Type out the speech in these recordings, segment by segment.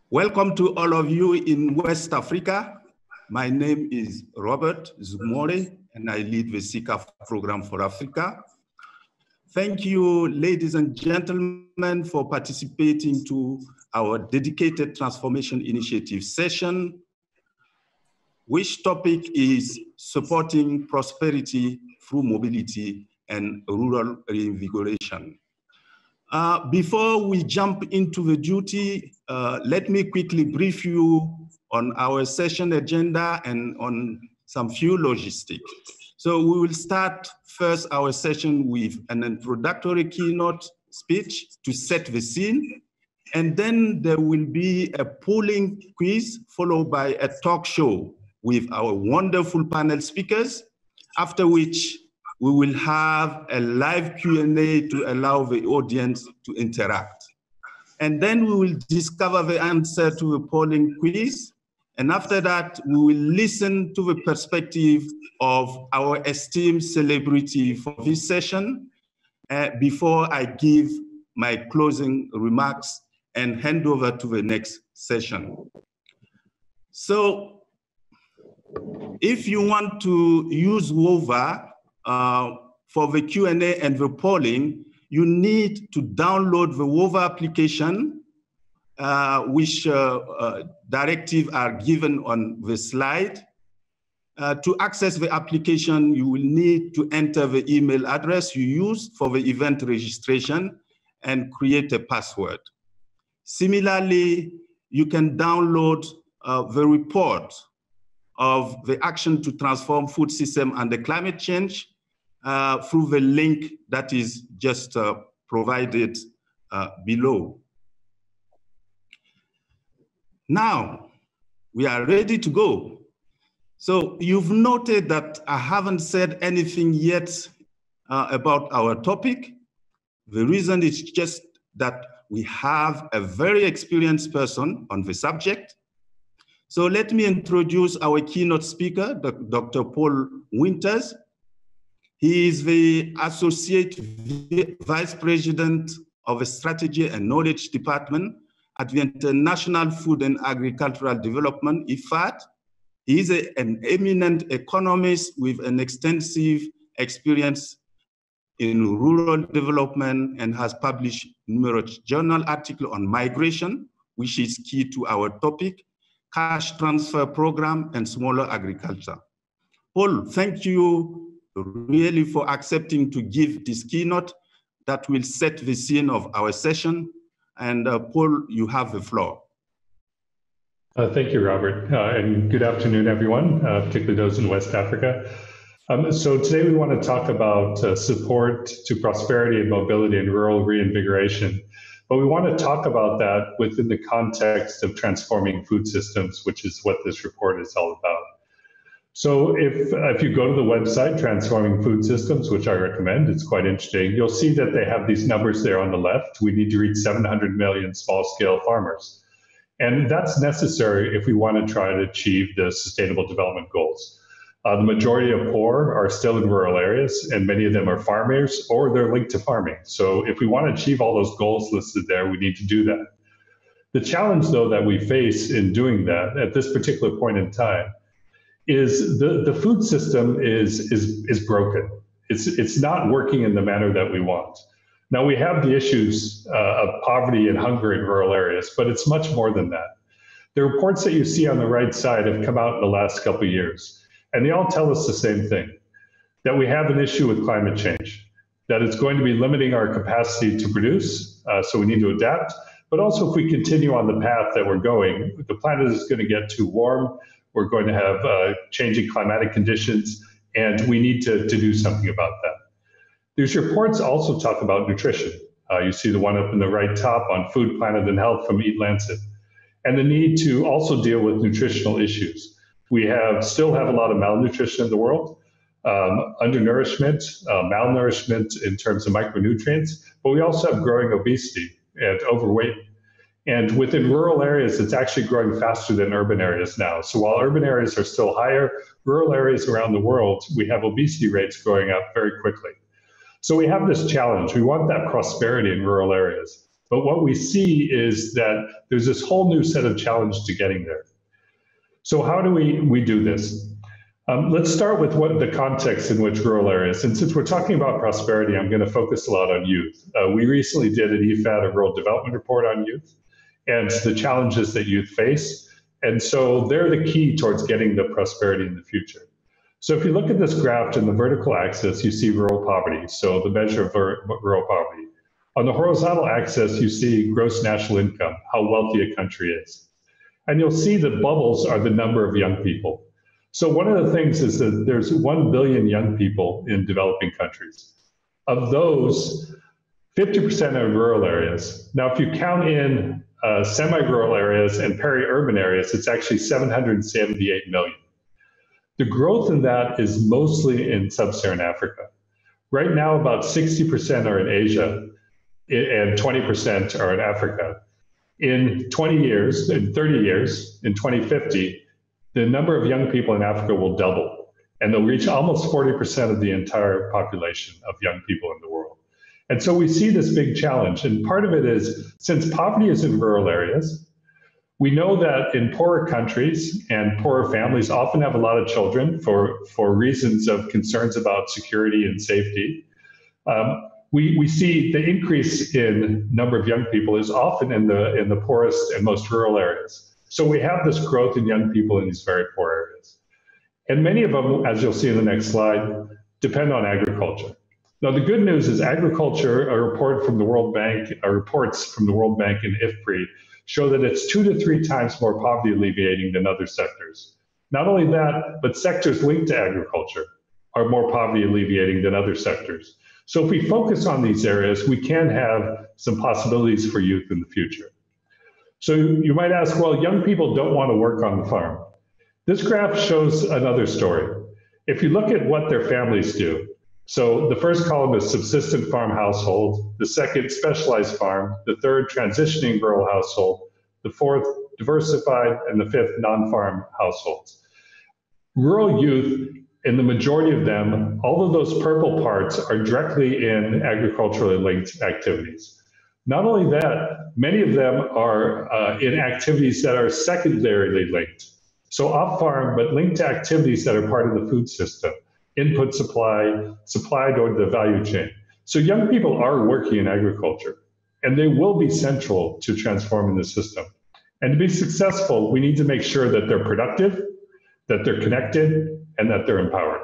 Welcome to all of you in West Africa. My name is Robert Zougmoré, and I lead the CCAF program for Africa. Thank you, ladies and gentlemen, for participating to our dedicated transformation initiative session, which topic is supporting prosperity through mobility and rural reinvigoration. Before we jump into the duty, let me quickly brief you on our session agenda and on some few logistics. So we will start first our session with an introductory keynote speech to set the scene. And then there will be a polling quiz followed by a talk show with our wonderful panel speakers, after which we will have a live Q&A to allow the audience to interact. And then we will discover the answer to the polling quiz. And after that, we will listen to the perspective of our esteemed celebrity for this session before I give my closing remarks and hand over to the next session. So if you want to use WOVA for the Q&A and the polling, you need to download the WOVA application, which directives are given on the slide. To access the application, you will need to enter the email address you used for the event registration and create a password. Similarly, you can download the report of the action to transform food system under climate change through the link that is just provided below. Now, we are ready to go. So you've noted that I haven't said anything yet about our topic. The reason is just that we have a very experienced person on the subject. So let me introduce our keynote speaker, Dr. Paul Winters. He is the Associate Vice President of the Strategy and Knowledge Department at the International Food and Agricultural Development, IFAD. He is an eminent economist with an extensive experience in rural development and has published numerous journal articles on migration, which is key to our topic, cash transfer program, and smaller agriculture. Paul, thank you really for accepting to give this keynote that will set the scene of our session. And Paul, you have the floor. Thank you, Robert, and good afternoon, everyone, particularly those in West Africa. So today we want to talk about support to prosperity and mobility and rural reinvigoration. But we want to talk about that within the context of transforming food systems, which is what this report is all about. So if you go to the website, Transforming Food Systems, which I recommend, it's quite interesting, you'll see that they have these numbers there on the left. We need to reach 700 million small-scale farmers. And that's necessary if we want to try to achieve the Sustainable Development Goals. The majority of poor are still in rural areas, and many of them are farmers or they're linked to farming. So if we want to achieve all those goals listed there, we need to do that. The challenge, though, that we face in doing that at this particular point in time is the food system is broken. It's not working in the manner that we want. Now, we have the issues of poverty and hunger in rural areas, but it's much more than that. The reports that you see on the right side have come out in the last couple of years, and they all tell us the same thing, that we have an issue with climate change, that it's going to be limiting our capacity to produce, so we need to adapt. But also, if we continue on the path that we're going, the planet is going to get too warm, we're going to have changing climatic conditions, and we need to do something about that. These reports also talk about nutrition. You see the one up in the right top on Food, Planet, and Health from Eat Lancet, and the need to also deal with nutritional issues. We still have a lot of malnutrition in the world, undernourishment, malnourishment in terms of micronutrients, but we also have growing obesity and overweight. And within rural areas, it's actually growing faster than urban areas now. So while urban areas are still higher, rural areas around the world, we have obesity rates going up very quickly. So we have this challenge. We want that prosperity in rural areas. But what we see is that there's this whole new set of challenges to getting there. So how do we do this? Let's start with what the context in which rural areas, and since we're talking about prosperity, I'm going to focus a lot on youth. We recently did an EFAD, a Rural Development Report on youth, and the challenges that youth face. And so they're the key towards getting the prosperity in the future. So if you look at this graph in the vertical axis, you see rural poverty, so the measure of rural poverty. On the horizontal axis, you see gross national income, how wealthy a country is. And you'll see the bubbles are the number of young people. So one of the things is that there's 1 billion young people in developing countries. Of those, 50% are in rural areas. Now, if you count in semi-rural areas and peri-urban areas, it's actually 778 million. The growth in that is mostly in sub-Saharan Africa. Right now, about 60% are in Asia and 20% are in Africa. In 20 years, in 30 years, in 2050, the number of young people in Africa will double, and they'll reach almost 40% of the entire population of young people in the world. And so we see this big challenge, and part of it is, since poverty is in rural areas, we know that in poorer countries and poorer families often have a lot of children for reasons of concerns about security and safety. We see the increase in number of young people is often in the poorest and most rural areas. So we have this growth in young people in these very poor areas. And many of them, as you'll see in the next slide, depend on agriculture. Now, the good news is agriculture, reports from the World Bank and IFPRI show that it's 2 to 3 times more poverty alleviating than other sectors. Not only that, but sectors linked to agriculture are more poverty alleviating than other sectors. So if we focus on these areas, we can have some possibilities for youth in the future. So you might ask, well, young people don't want to work on the farm. This graph shows another story. If you look at what their families do, so the first column is subsistent farm household, the second specialized farm, the third transitioning rural household, the fourth diversified, and the fifth non-farm households. Rural youth, in the majority of them, all of those purple parts are directly in agriculturally linked activities. Not only that, many of them are in activities that are secondarily linked. So off-farm, but linked to activities that are part of the food system, input supply, supplied or the value chain. So young people are working in agriculture, and they will be central to transforming the system. And to be successful, we need to make sure that they're productive, that they're connected, and that they're empowered.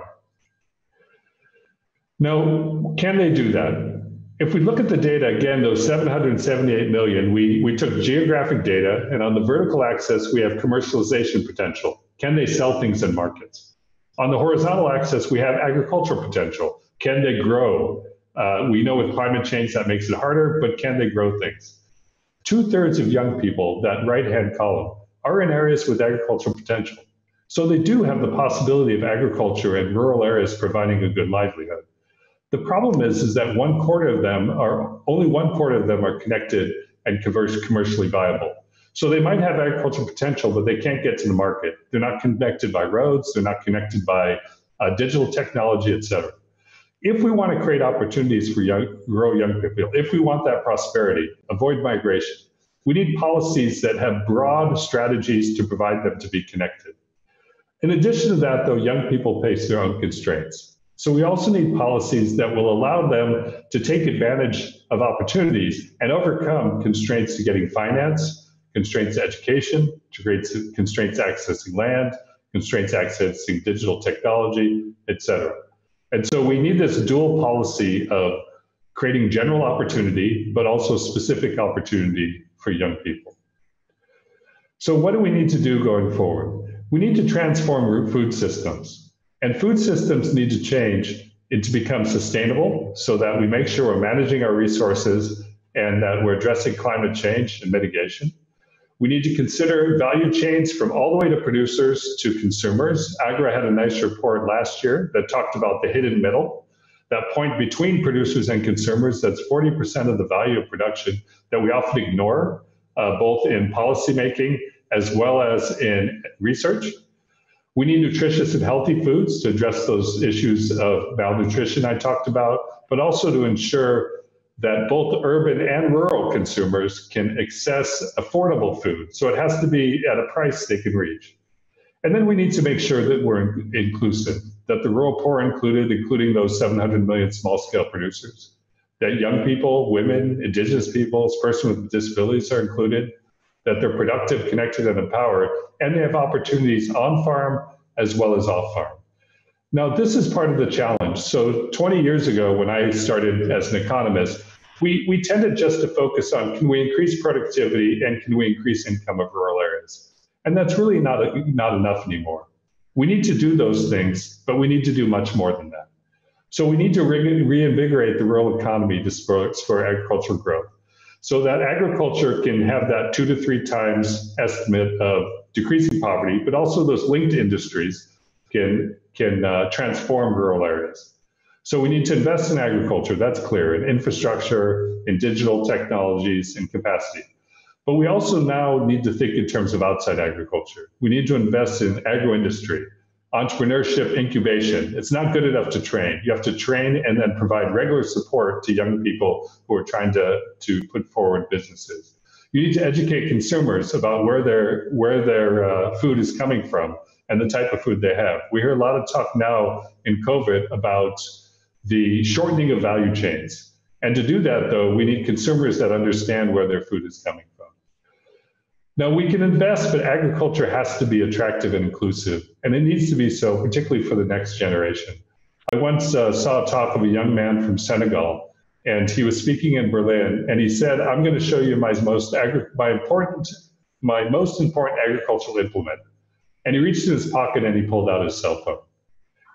Now, can they do that? If we look at the data, again, those 778 million, we took geographic data, and on the vertical axis, we have commercialization potential. Can they sell things in markets? On the horizontal axis, we have agricultural potential. Can they grow? We know with climate change that makes it harder, but can they grow things? 2/3 of young people, that right-hand column, are in areas with agricultural potential. So they do have the possibility of agriculture in rural areas providing a good livelihood. The problem is that only 1/4 of them are connected and commercially viable. So they might have agricultural potential, but they can't get to the market. They're not connected by roads, they're not connected by digital technology, et cetera. If we want to create opportunities for rural young people, if we want that prosperity, avoid migration, we need policies that have broad strategies to provide them to be connected. In addition to that, though, young people face their own constraints. So we also need policies that will allow them to take advantage of opportunities and overcome constraints to getting finance, constraints to education, constraints accessing land, constraints accessing digital technology, et cetera. And so we need this dual policy of creating general opportunity, but also specific opportunity for young people. So what do we need to do going forward? We need to transform food systems. And food systems need to change to become sustainable so that we make sure we're managing our resources and that we're addressing climate change and mitigation. We need to consider value chains from all the way to producers to consumers. AGRA had a nice report last year that talked about the hidden middle, that point between producers and consumers, that's 40% of the value of production that we often ignore, both in policymaking as well as in research. We need nutritious and healthy foods to address those issues of malnutrition I talked about, but also to ensure that both urban and rural consumers can access affordable food. So it has to be at a price they can reach. And then we need to make sure that we're inclusive, that the rural poor are included, including those 700 million small-scale producers, that young people, women, indigenous peoples, persons with disabilities are included, that they're productive, connected, and empowered, and they have opportunities on farm as well as off farm. Now, this is part of the challenge. So 20 years ago, when I started as an economist, we tended just to focus on, can we increase productivity and can we increase income of rural areas? And that's really not enough anymore. We need to do those things, but we need to do much more than that. So we need to reinvigorate the rural economy to spur agricultural growth, so that agriculture can have that 2 to 3 times estimate of decreasing poverty, but also those linked industries can transform rural areas. So we need to invest in agriculture, that's clear, in infrastructure, in digital technologies, and capacity. But we also now need to think in terms of outside agriculture. We need to invest in agro-industry, entrepreneurship, incubation. It's not good enough to train. You have to train and then provide regular support to young people who are trying to put forward businesses. You need to educate consumers about where their food is coming from and the type of food they have. We hear a lot of talk now in COVID about the shortening of value chains. And to do that, though, we need consumers that understand where their food is coming from. Now, we can invest, but agriculture has to be attractive and inclusive, and it needs to be so, particularly for the next generation. I once saw a talk of a young man from Senegal, and he was speaking in Berlin, and he said, I'm going to show you my most important agricultural implement. And he reached in his pocket and he pulled out his cell phone.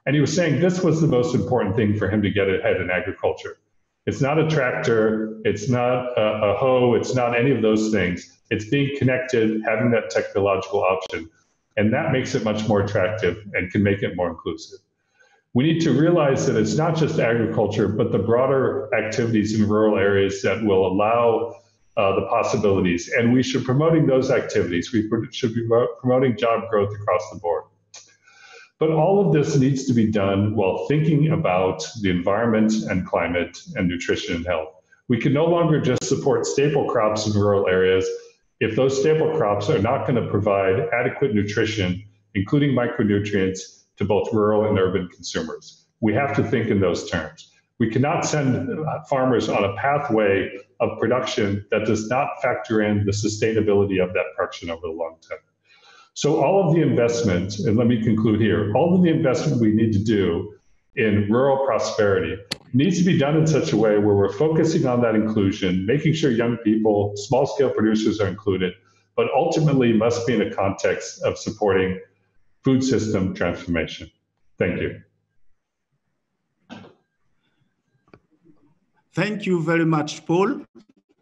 And he was saying this was the most important thing for him to get ahead in agriculture. It's not a tractor, it's not a hoe, it's not any of those things. It's being connected, having that technological option. And that makes it much more attractive and can make it more inclusive. We need to realize that it's not just agriculture, but the broader activities in rural areas that will allow the possibilities. And we should be promoting those activities. We should be promoting job growth across the board. But all of this needs to be done while thinking about the environment and climate and nutrition and health. We can no longer just support staple crops in rural areas if those staple crops are not going to provide adequate nutrition, including micronutrients, to both rural and urban consumers. We have to think in those terms. We cannot send farmers on a pathway of production that does not factor in the sustainability of that production over the long term. So all of the investment, and let me conclude here, all of the investment we need to do in rural prosperity needs to be done in such a way where we're focusing on that inclusion, making sure young people, small-scale producers are included, but ultimately must be in a context of supporting food system transformation. Thank you. Thank you very much, Paul,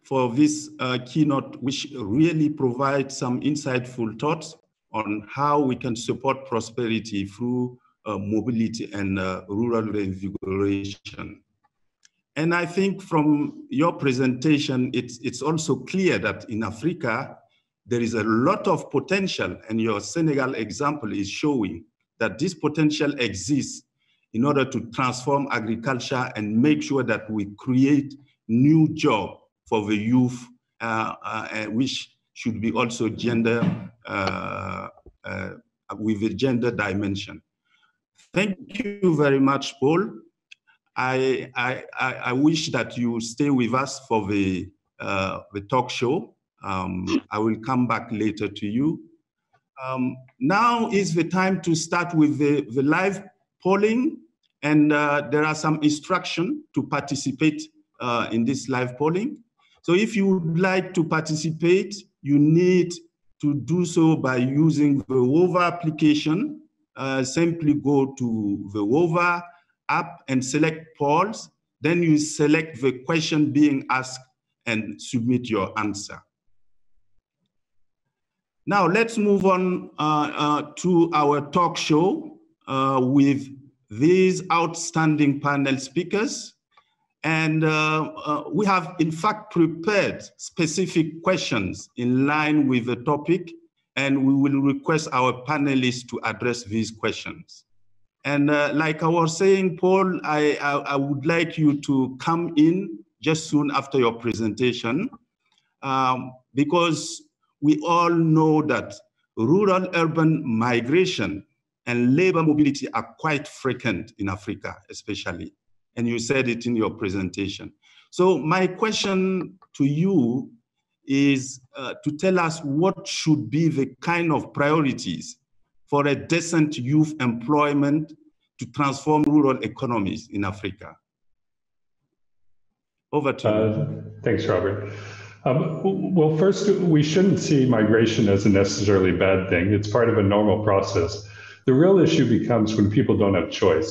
for this keynote, which really provides some insightful thoughts on how we can support prosperity through mobility and rural reinvigoration. And I think from your presentation, it's also clear that in Africa, there is a lot of potential, and your Senegal example is showing that this potential exists in order to transform agriculture and make sure that we create new jobs for the youth, which should be also gender, with a gender dimension. Thank you very much, Paul. I wish that you stay with us for the talk show. I will come back later to you. Now is the time to start with the live polling, and there are some instructions to participate in this live polling. So if you would like to participate, you need to do so by using the WOVA application. Simply go to the WOVA app and select polls. Then you select the question being asked and submit your answer. Now let's move on to our talk show with these outstanding panel speakers. And we have, in fact, prepared specific questions in line with the topic, and we will request our panelists to address these questions. And like I was saying, Paul, I would like you to come in just soon after your presentation, because we all know that rural-urban migration and labor mobility are quite frequent in Africa, especially, and you said it in your presentation. So my question to you is to tell us what should be the kind of priorities for a decent youth employment to transform rural economies in Africa. Over to you. Thanks, Robert. Well, first, we shouldn't see migration as a necessarily bad thing. It's part of a normal process. The real issue becomes when people don't have choice.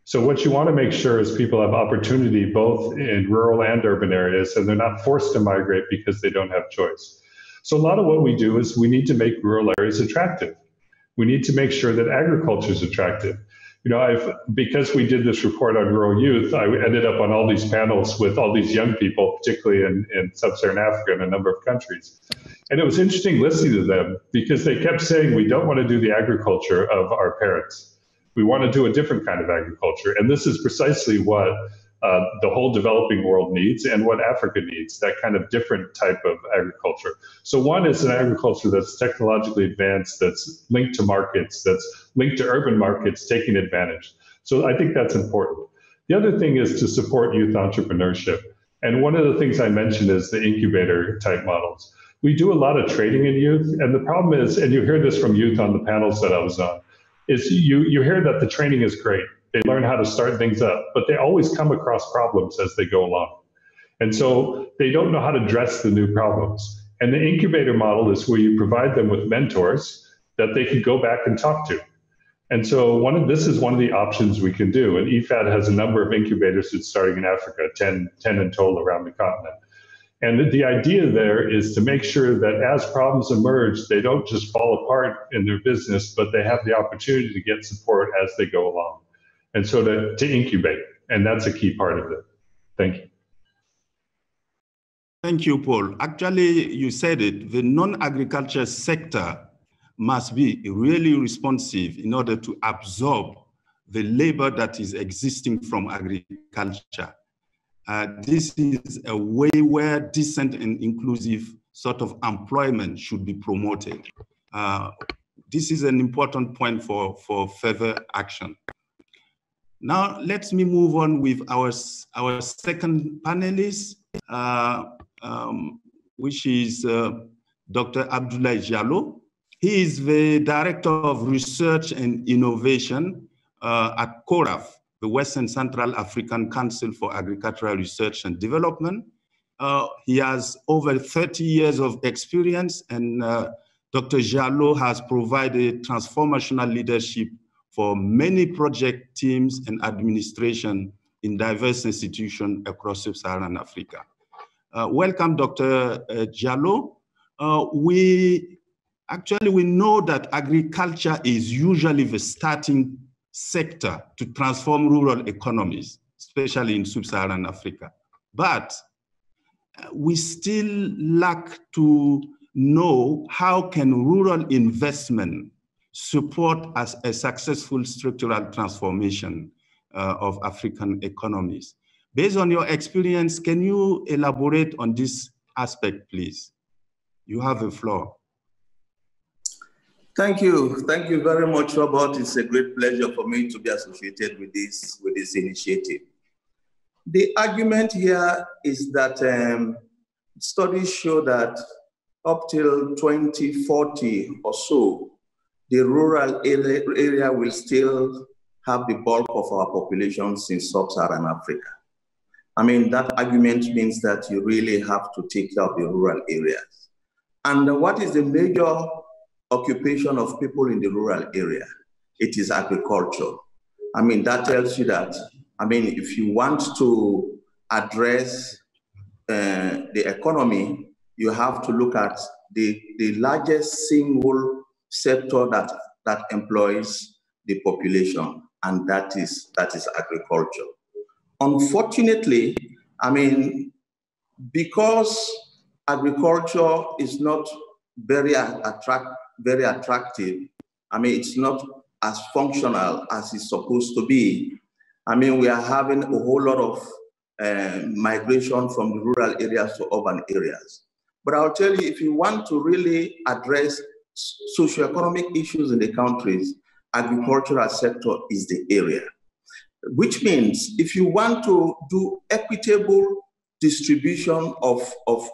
So what you want to make sure is people have opportunity both in rural and urban areas, and they're not forced to migrate because they don't have choice. So a lot of what we do is we need to make rural areas attractive. We need to make sure that agriculture is attractive. You know, because we did this report on rural youth, I ended up on all these panels with all these young people, particularly in sub-Saharan Africa and a number of countries. And it was interesting listening to them because they kept saying, we don't want to do the agriculture of our parents. We want to do a different kind of agriculture. And this is precisely what the whole developing world needs and what Africa needs, that kind of different type of agriculture. So one is an agriculture that's technologically advanced, that's linked to markets, that's linked to urban markets, taking advantage. So I think that's important. The other thing is to support youth entrepreneurship. And one of the things I mentioned is the incubator type models. We do a lot of training in youth. And the problem is, and you hear this from youth on the panels that I was on, is you hear that the training is great. They learn how to start things up, but they always come across problems as they go along. And so they don't know how to address the new problems. And the incubator model is where you provide them with mentors that they can go back and talk to. And so this is one of the options we can do. And IFAD has a number of incubators that's starting in Africa, 10 in total around the continent. And the idea there is to make sure that as problems emerge, they don't just fall apart in their business, but they have the opportunity to get support as they go along. And so to incubate, and that's a key part of it. Thank you. Thank you, Paul. Actually, you said it, the non-agriculture sector must be really responsive in order to absorb the labor that is existing from agriculture. This is a way where decent and inclusive sort of employment should be promoted. This is an important point for further action. Now, let me move on with our second panelist, which is Dr. Abdulai Jalloh. He is the Director of Research and Innovation at CORAF, the Western Central African Council for Agricultural Research and Development. He has over 30 years of experience, and Dr. Jalloh has provided transformational leadership for many project teams and administration in diverse institutions across sub-Saharan Africa. Welcome, Dr. Jalloh. We know that agriculture is usually the starting sector to transform rural economies, especially in sub-Saharan Africa. But we still lack to know how can rural investment support as a successful structural transformation of African economies. Based on your experience, can you elaborate on this aspect, please? You have the floor. Thank you. Thank you very much, Robert. It's a great pleasure for me to be associated with this initiative. The argument here is that studies show that up till 2040 or so, the rural area will still have the bulk of our populations in sub-Saharan Africa. I mean, that argument means that you really have to take care of the rural areas. And what is the major occupation of people in the rural area? It is agriculture. I mean, that tells you that, I mean, if you want to address the economy, you have to look at the largest single sector that employs the population, and that is agriculture. Unfortunately, I mean, because agriculture is not very attractive, I mean, it's not as functional as it's supposed to be. I mean, we are having a whole lot of migration from the rural areas to urban areas. But I'll tell you, if you want to really address socioeconomic issues in the countries, agricultural sector is the area. Which means if you want to do equitable distribution of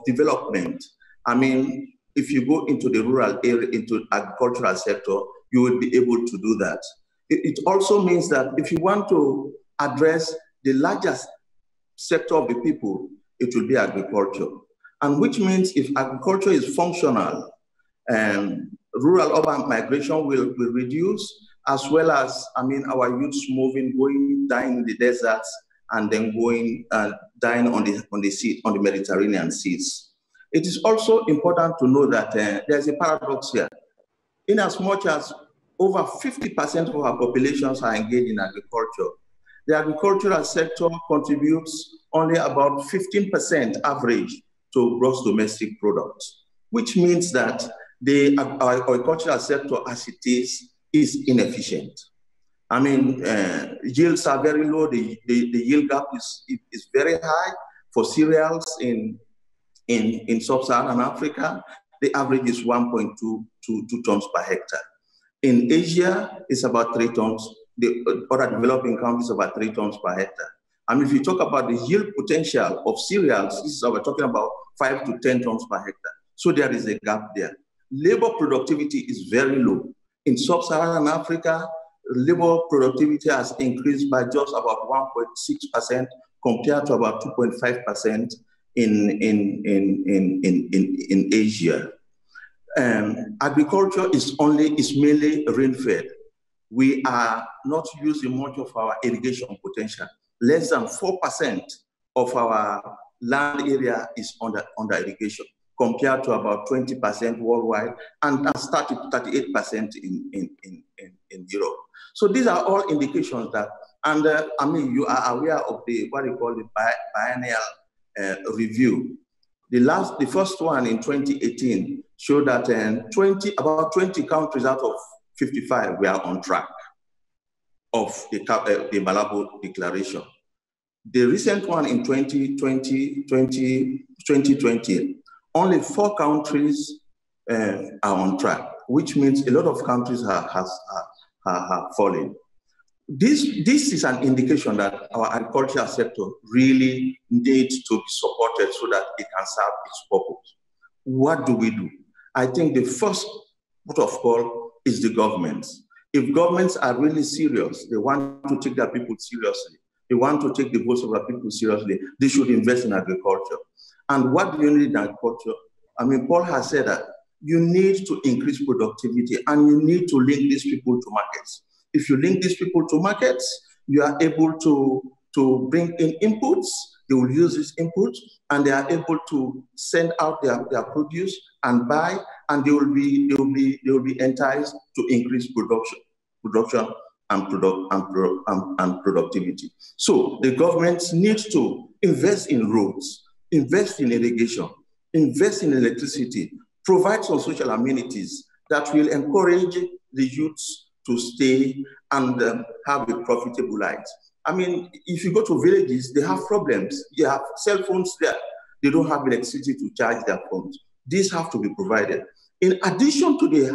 development, I mean, if you go into the rural area, into agricultural sector, you will be able to do that. It also means that if you want to address the largest sector of the people, it will be agriculture. And which means if agriculture is functional, rural-urban migration will reduce, as well as, I mean, our youths moving, going, dying in the deserts, and then going, dying on the Mediterranean seas. It is also important to know that there's a paradox here. In as much as over 50% of our populations are engaged in agriculture, the agricultural sector contributes only about 15% average to gross domestic product, which means that the agricultural sector as it is inefficient. I mean, yields are very low. The yield gap is very high for cereals in sub-Saharan Africa. The average is 1.22 tons per hectare. In Asia, it's about 3 tons. The other developing countries about 3 tons per hectare. And if you talk about the yield potential of cereals, this is we're talking about 5 to 10 tons per hectare. So there is a gap there. Labor productivity is very low. In sub-Saharan Africa, labor productivity has increased by just about 1.6% compared to about 2.5% in Asia. Agriculture is mainly rain-fed. We are not using much of our irrigation potential. Less than 4% of our land area is under irrigation, compared to about 20% worldwide and 38% in Europe. So these are all indications that, and I mean, you are aware of what you call the biennial review. The first one in 2018 showed that about 20 countries out of 55 were on track of the Malabo Declaration. The recent one in 2020, only 4 countries are on track, which means a lot of countries have fallen. This is an indication that our agricultural sector really needs to be supported so that it can serve its purpose. What do we do? I think the first port of call is the governments. If governments are really serious, they want to take their people seriously, they want to take the voice of our people seriously, they should invest in agriculture. And what do you need in agriculture? I mean, Paul has said that you need to increase productivity and you need to link these people to markets. If you link these people to markets, you are able to bring in inputs, they will use these inputs, and they are able to send out their produce and buy, and they will be enticed to increase production and productivity. So the government needs to invest in roads, invest in irrigation, invest in electricity, provide some social amenities that will encourage the youths to stay and have a profitable life. I mean, if you go to villages, they have problems. They have cell phones there. They don't have electricity to charge their phones. These have to be provided. In addition to the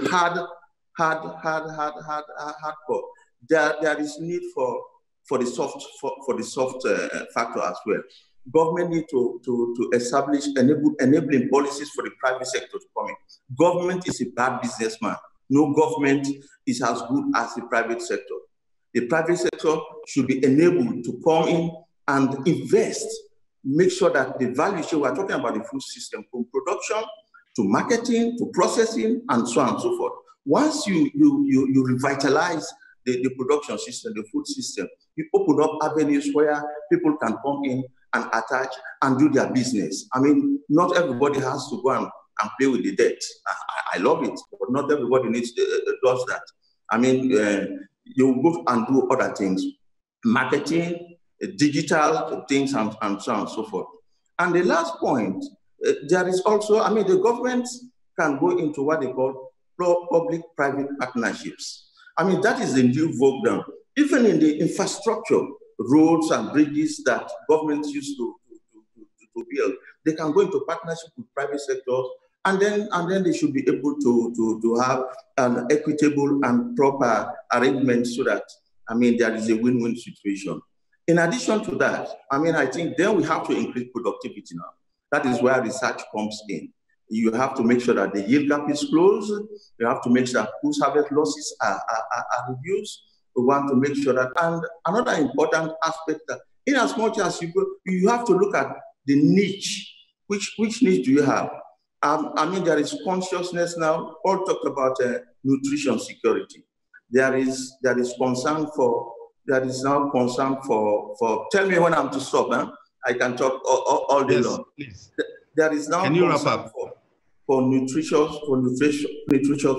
hardcore, there is need for the soft factor as well. Government need to establish enabling policies for the private sector to come in. Government is a bad businessman. No government is as good as the private sector. The private sector should be enabled to come in and invest, make sure that the value chain, we're talking about the food system, from production to marketing to processing and so on and so forth. Once you revitalize the production system, the food system, you open up avenues where people can come in and attach and do their business. I mean, not everybody has to go and play with the debt. I love it, but not everybody does that. I mean, you go and do other things, marketing, digital things, and so on and so forth. And the last point, there is also, I mean, the government can go into what they call public-private partnerships. I mean, that is the new vogue now. Even in the infrastructure, roads and bridges that governments used to build. They can go into partnership with private sectors, and then they should be able to have an equitable and proper arrangement so that, I mean, there is a win-win situation. In addition to that, I mean, I think then we have to increase productivity now. That is where research comes in. You have to make sure that the yield gap is closed. You have to make sure that post-harvest losses are reduced. We want to make sure that, and another important aspect that in as much as you have to look at the niche. Which niche do you have? I mean, there is consciousness now. Paul talked about nutrition security. There is concern for, there is now concern for, tell me when I'm to stop, huh? I can talk all day long. Please. There is now concern for nutritious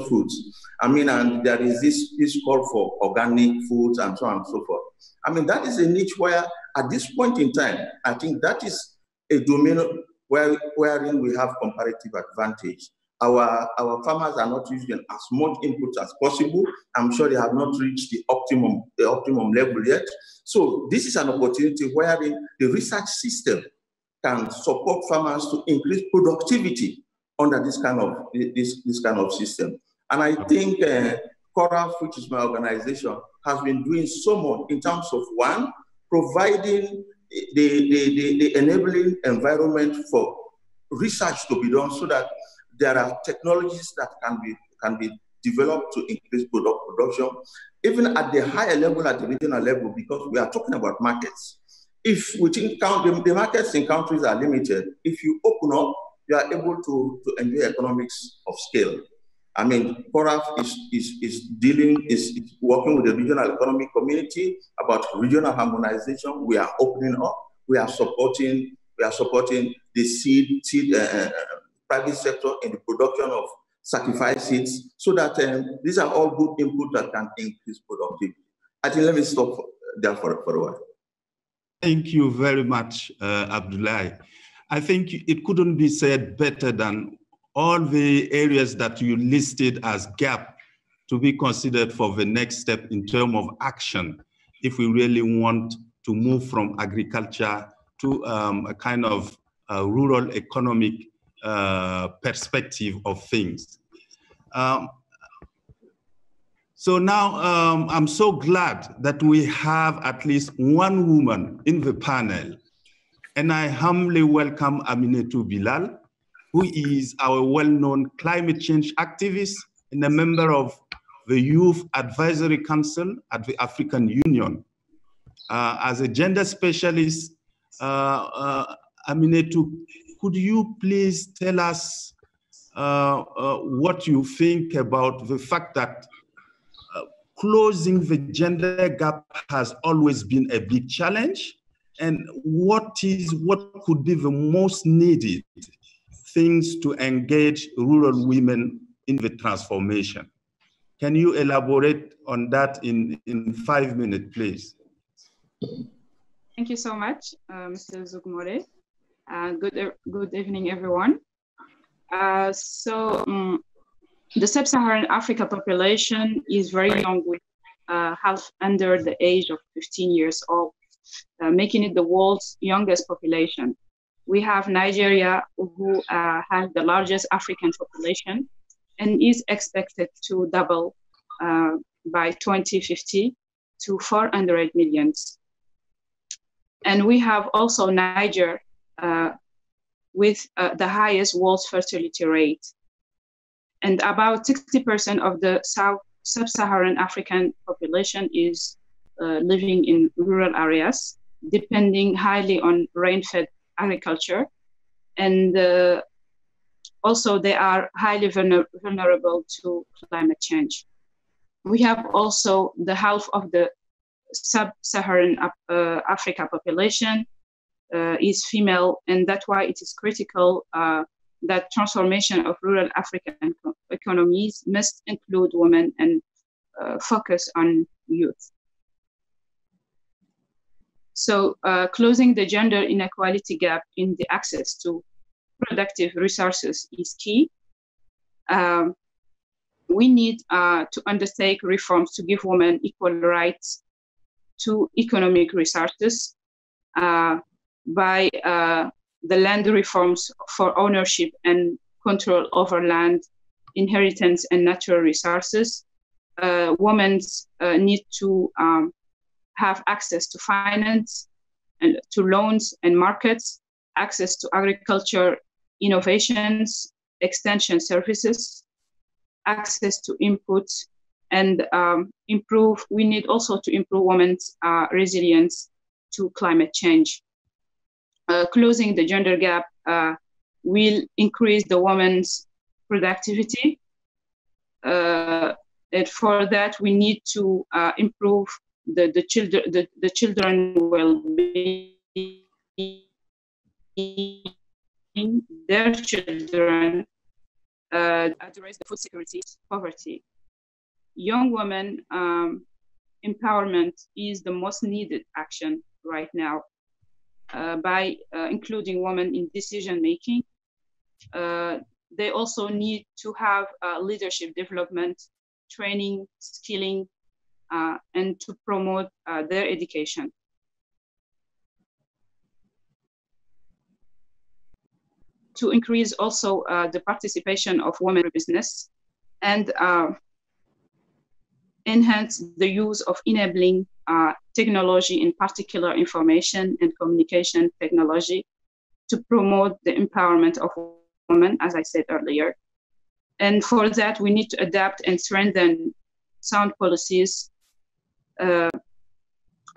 foods. I mean, and there is this call for organic foods and so on and so forth. I mean, that is a niche where at this point in time, I think that is a domain wherein we have comparative advantage. Our farmers are not using as much input as possible. I'm sure they have not reached the optimum level yet. So this is an opportunity wherein the research system can support farmers to increase productivity under this kind of system. And I think CORAF, which is my organization, has been doing so much in terms of, one, providing the enabling environment for research to be done so that there are technologies that can be developed to increase production, even at the higher level, at the regional level, because we are talking about markets. If we think the markets in countries are limited, if you open up, you are able to enjoy economics of scale. I mean, CORAF is working with the regional economic community about regional harmonization. We are opening up. We are supporting the seed private sector in the production of certified seeds, so that these are all good input that can increase productivity. I think let me stop there for a while. Thank you very much, Abdulai. I think it couldn't be said better than all the areas that you listed as gap to be considered for the next step in terms of action if we really want to move from agriculture to a kind of rural economic perspective of things. So now I'm so glad that we have at least one woman in the panel, and I humbly welcome Aminetou Bilal, who is our well-known climate change activist and a member of the Youth Advisory Council at the African Union. As a gender specialist, Aminetou, could you please tell us what you think about the fact that closing the gender gap has always been a big challenge, and what could be the most needed things to engage rural women in the transformation? Can you elaborate on that in 5 minutes, please? Thank you so much, Mr. Zougmoré. Good evening, everyone. The sub-Saharan Africa population is very young, with half under the age of 15 years old, making it the world's youngest population. We have Nigeria, who has the largest African population and is expected to double by 2050 to 400 million. And we have also Niger with the highest world fertility rate. And about 60% of the sub-Saharan African population is living in rural areas, depending highly on rain-fed agriculture. And also they are highly vulnerable to climate change. We have also the half of the sub-Saharan Africa population is female, and that's why it is critical that transformation of rural African economies must include women and focus on youth. So closing the gender inequality gap in the access to productive resources is key. We need to undertake reforms to give women equal rights to economic resources by the land reforms for ownership and control over land, inheritance, and natural resources. Women need to have access to finance and to loans and markets, access to agriculture innovations, extension services, access to input, and we need also to improve women's resilience to climate change. Closing the gender gap will increase the women's productivity. And for that, we need to improve the children well-being, their children, address the food security, poverty. Young women empowerment is the most needed action right now. By including women in decision-making, they also need to have leadership development, training, skilling, and to promote their education. To increase also the participation of women in business and enhance the use of enabling technology, in particular information and communication technology, to promote the empowerment of women, as I said earlier. And for that, we need to adapt and strengthen sound policies,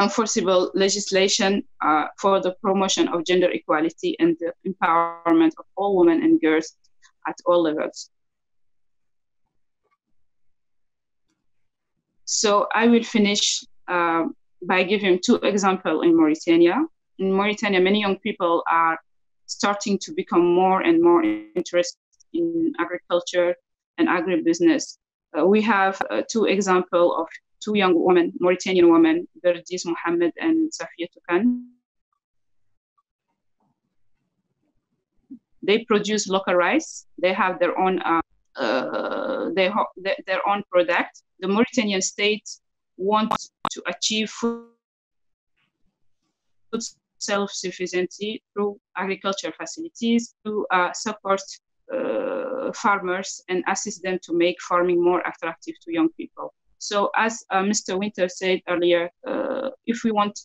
enforceable legislation for the promotion of gender equality and the empowerment of all women and girls at all levels. So I will finish by giving two examples in Mauritania. In Mauritania, many young people are starting to become more and more interested in agriculture and agribusiness. We have two examples of two young women, Mauritanian women, Berdis Mohammed and Safia Toukan. They produce local rice. They have their own product. The Mauritanian state wants to achieve food self-sufficiency through agriculture facilities, to support farmers and assist them to make farming more attractive to young people. So as Mr. Winter said earlier, if we want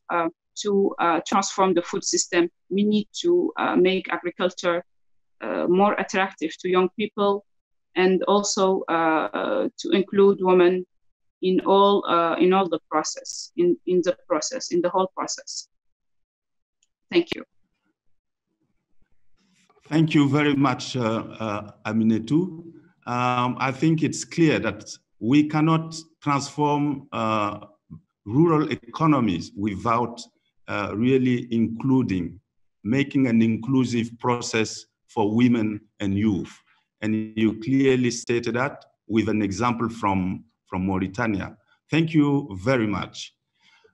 to transform the food system, we need to make agriculture more attractive to young people, and also to include women in all the process, in the whole process. Thank you. Thank you very much, Aminetou. I think it's clear that we cannot transform rural economies without really making an inclusive process for women and youth. And you clearly stated that with an example from Mauritania. Thank you very much.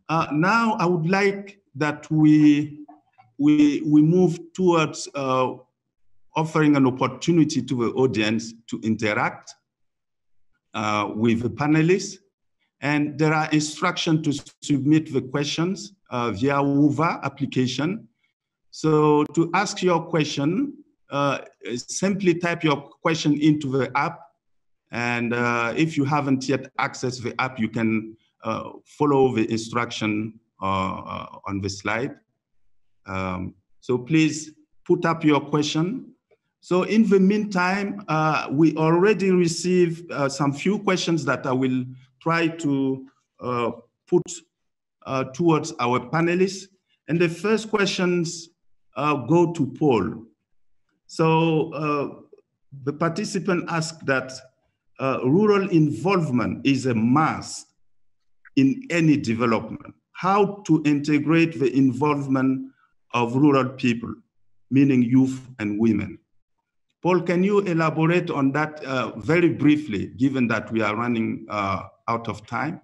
Now I would like that we move towards offering an opportunity to the audience to interact with the panelists. And there are instructions to submit the questions via WUVA application. So to ask your question, simply type your question into the app. And if you haven't yet accessed the app, you can follow the instruction on the slide. So please put up your question. So in the meantime, we already received some few questions that I will try to put towards our panelists. And the first questions go to Paul. So the participant asked that rural involvement is a must in any development. How to integrate the involvement of rural people, meaning youth and women? Paul, can you elaborate on that very briefly, given that we are running out of time?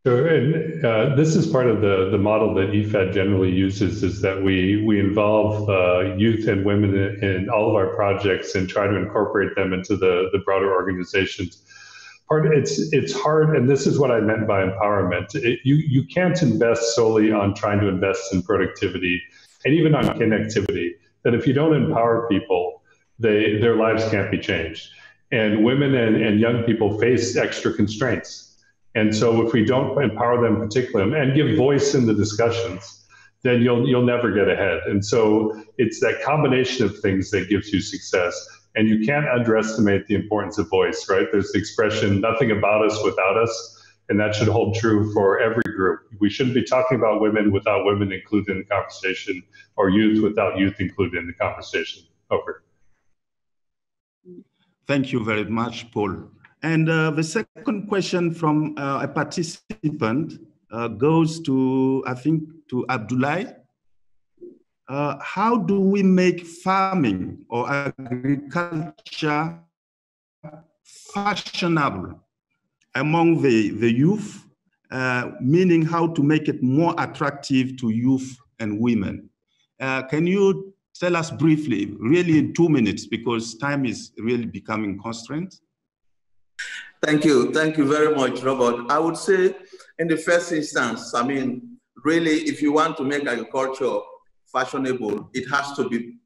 Sure, and this is part of the model that IFAD generally uses, is that we involve youth and women in all of our projects and try to incorporate them into the broader organizations. it's hard, and this is what I meant by empowerment. You can't invest solely on trying to invest in productivity and even on connectivity. That if you don't empower people, their lives can't be changed. And women and young people face extra constraints. And so if we don't empower them particularly and give voice in the discussions, then you'll never get ahead. And so it's that combination of things that gives you success. And you can't underestimate the importance of voice, right? There's the expression, nothing about us without us. And that should hold true for every group. We shouldn't be talking about women without women included in the conversation, or youth without youth included in the conversation. Over. Thank you very much, Paul. And the second question from a participant goes to, I think, to Abdulai. How do we make farming or agriculture fashionable among the youth, meaning how to make it more attractive to youth and women? Can you tell us briefly, really in 2 minutes, because time is really becoming constrained? Thank you very much, Robert. I would say in the first instance, I mean, really, if you want to make agriculture fashionable, it has to be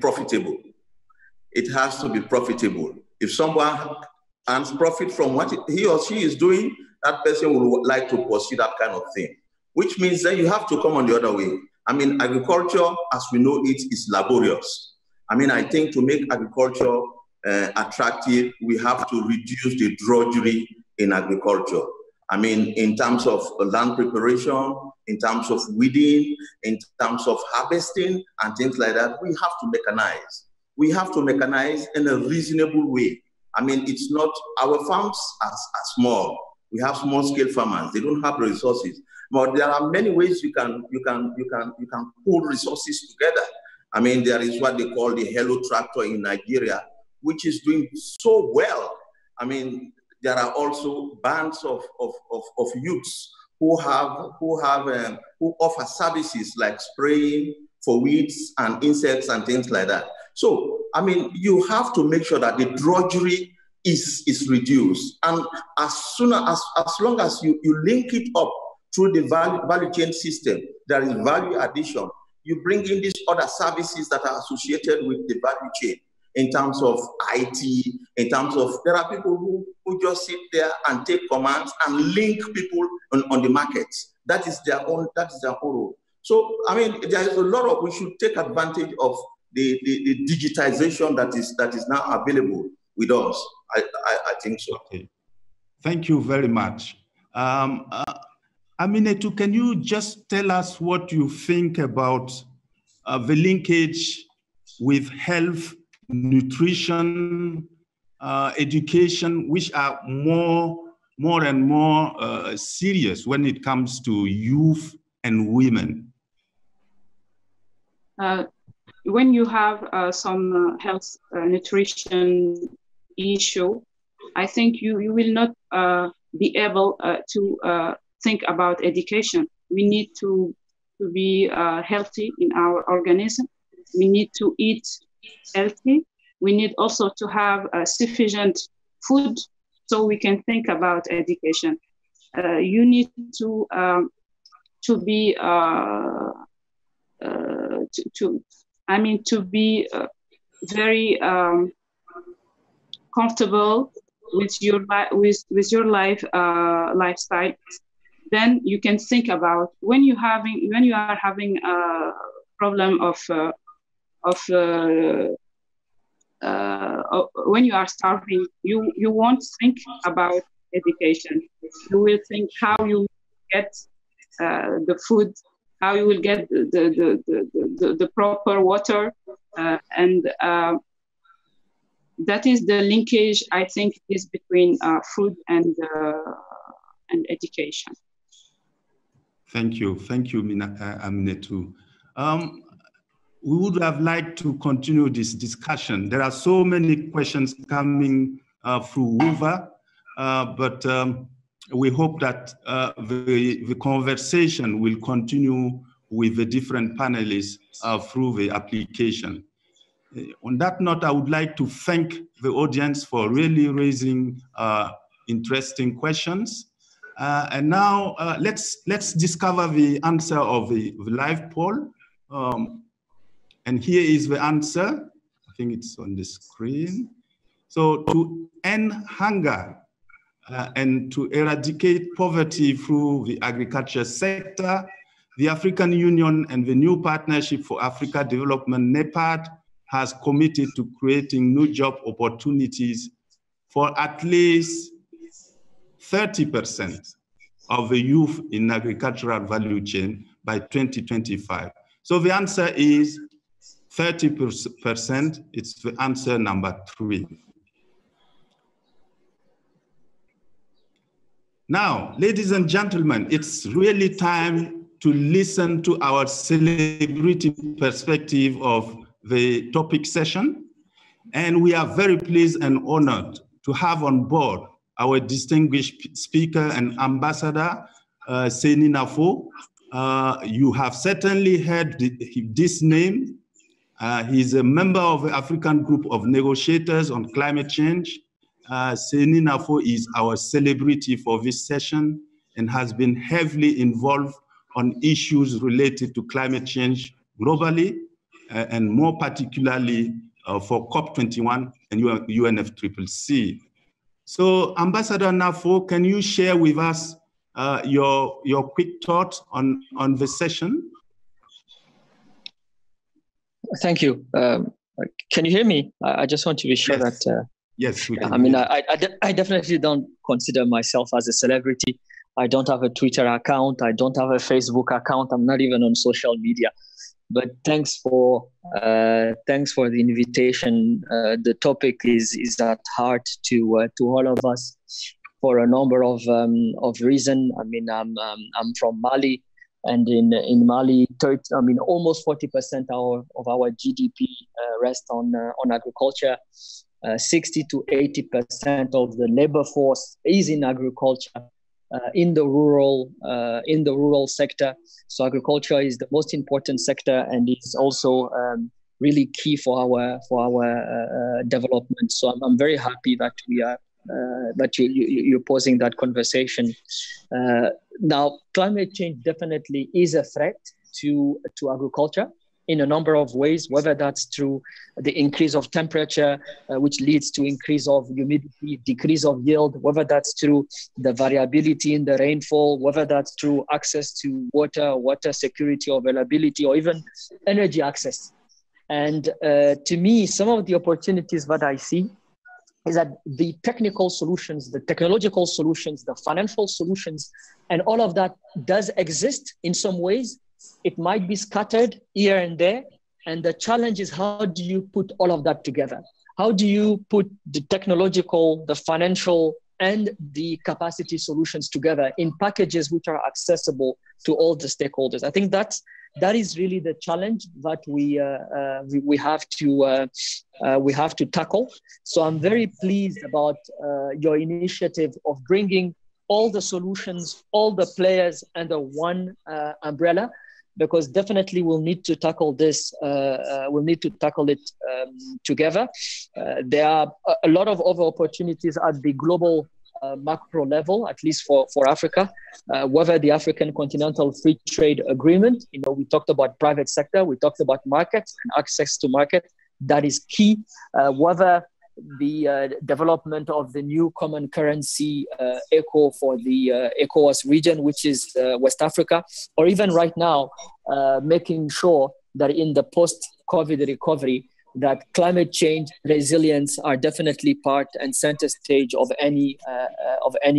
profitable. It has to be profitable. If someone earns profit from what he or she is doing, that person will like to pursue that kind of thing, which means that you have to come on the other way. I mean, agriculture, as we know it, is laborious. I mean, I think to make agriculture attractive, we have to reduce the drudgery in agriculture. I mean, in terms of land preparation, in terms of weeding, in terms of harvesting and things like that, we have to mechanize. We have to mechanize in a reasonable way. I mean, it's not, our farms are small. We have small scale farmers. They don't have the resources. But there are many ways you can pull resources together. I mean, there is what they call the Hello tractor in Nigeria, which is doing so well. I mean, there are also bands of youths who offer services like spraying for weeds and insects and things like that. So, I mean, you have to make sure that the drudgery is reduced. And as long as you link it up through the value chain system, there is value addition. You bring in these other services that are associated with the value chain in terms of IT, in terms of, there are people who just sit there and take commands and link people on the markets. That is their own role. So, I mean, there is a lot of, we should take advantage of the digitization that is now available with us. I think so. Okay. Thank you very much. Aminetou, can you just tell us what you think about the linkage with health, nutrition, education, which are more and more serious when it comes to youth and women? When you have some health nutrition issue, I think you will not be able to think about education. We need to be healthy in our organism. We need to eat healthy. We need also to have sufficient food so we can think about education. You need to be very comfortable with your lifestyle. Then you can think about when you are having a problem of when you are starving, you won't think about education. You will think how you get the food, how you will get the proper water, and that is the linkage I think is between food and education. Thank you, Aminetou. We would have liked to continue this discussion. There are so many questions coming through Wova, but we hope that the conversation will continue with the different panelists through the application. On that note, I would like to thank the audience for really raising interesting questions. And now let's discover the answer of the live poll. And here is the answer. I think it's on the screen. So to end hunger and to eradicate poverty through the agriculture sector, the African Union and the new Partnership for Africa Development, NEPAD, has committed to creating new job opportunities for at least 30% of the youth in agricultural value chain by 2025. So the answer is 30%. It's the answer number 3. Now, ladies and gentlemen, it's really time to listen to our celebrity perspective of the topic session. And we are very pleased and honored to have on board our distinguished speaker and ambassador, Seyni Nafo. You have certainly heard this name. He's a member of the African Group of Negotiators on Climate Change. Seyni Nafo is our celebrity for this session and has been heavily involved on issues related to climate change globally, and more particularly for COP21 and UNFCCC. So Ambassador Nafo, can you share with us your quick thoughts on the session? Thank you. Can you hear me? I just want to be sure that... Yes, we can. I mean, I definitely don't consider myself as a celebrity. I don't have a Twitter account. I don't have a Facebook account. I'm not even on social media. But thanks for the invitation. The topic is at heart to all of us for a number of reasons. I mean, I'm from Mali, and in Mali, almost 40% of our GDP rests on agriculture. 60 to 80% of the labor force is in agriculture, in the rural sector. So agriculture is the most important sector, and it's also really key for our development. So I'm very happy that we are that you're posing that conversation. Now, climate change definitely is a threat to agriculture in a number of ways, whether that's through the increase of temperature, which leads to increase of humidity, decrease of yield, whether that's through the variability in the rainfall, whether that's through access to water security or availability, or even energy access. And to me, some of the opportunities that I see is that the technical solutions, the technological solutions, the financial solutions, and all of that does exist in some ways. It might be scattered here and there. And the challenge is, how do you put all of that together? How do you put the technological, the financial, and the capacity solutions together in packages which are accessible to all the stakeholders? I think that is really the challenge that we have to tackle. So I'm very pleased about your initiative of bringing all the solutions, all the players under one umbrella, because definitely we'll need to tackle this. We'll need to tackle it together. There are a lot of other opportunities at the global macro level, at least for Africa, whether the African Continental Free Trade Agreement, we talked about private sector, we talked about markets and access to market, that is key, whether the development of the new common currency, ECO, for the ECOWAS region, which is West Africa, or even right now, making sure that in the post-COVID recovery, that climate change, resilience are definitely part and center stage of any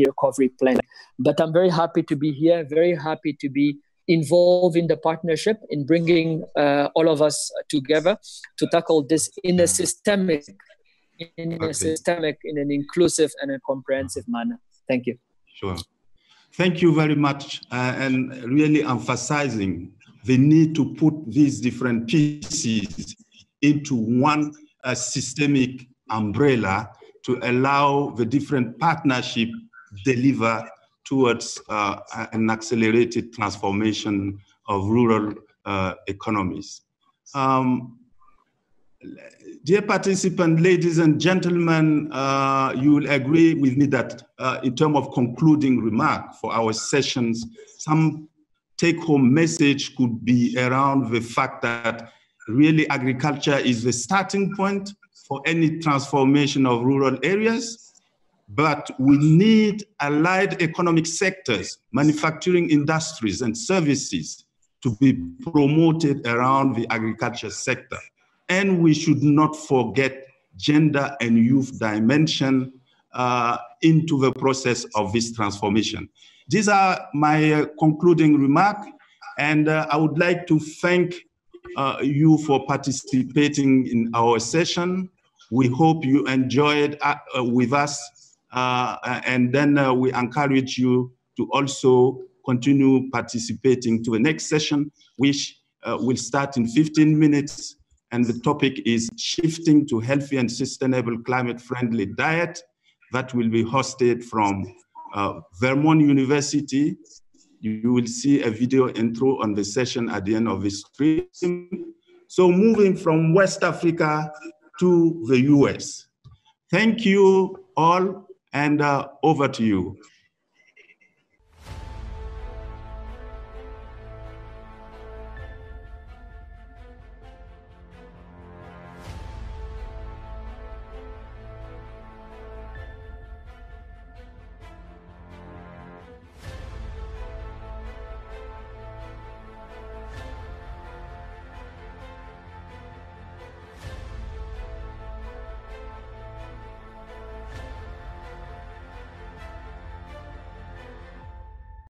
recovery plan. But I'm very happy to be here, very happy to be involved in the partnership, in bringing all of us together to tackle this in a systemic, in an inclusive and a comprehensive manner. Thank you. Sure. Thank you very much, and really emphasizing the need to put these different pieces into one systemic umbrella to allow the different partnership deliver towards an accelerated transformation of rural economies. Dear participants, ladies and gentlemen, you will agree with me that in terms of concluding remark for our sessions, some take-home message could be around the fact that really agriculture is the starting point for any transformation of rural areas, but we need allied economic sectors, manufacturing industries and services to be promoted around the agriculture sector. And we should not forget gender and youth dimension into the process of this transformation. These are my concluding remarks, and I would like to thank you for participating in our session. We hope you enjoyed with us, and then we encourage you to also continue participating to the next session, which will start in 15 minutes. And the topic is shifting to healthy and sustainable climate-friendly diet, that will be hosted from Vermont University. You will see a video intro on the session at the end of the stream. So moving from West Africa to the US. Thank you all, and over to you.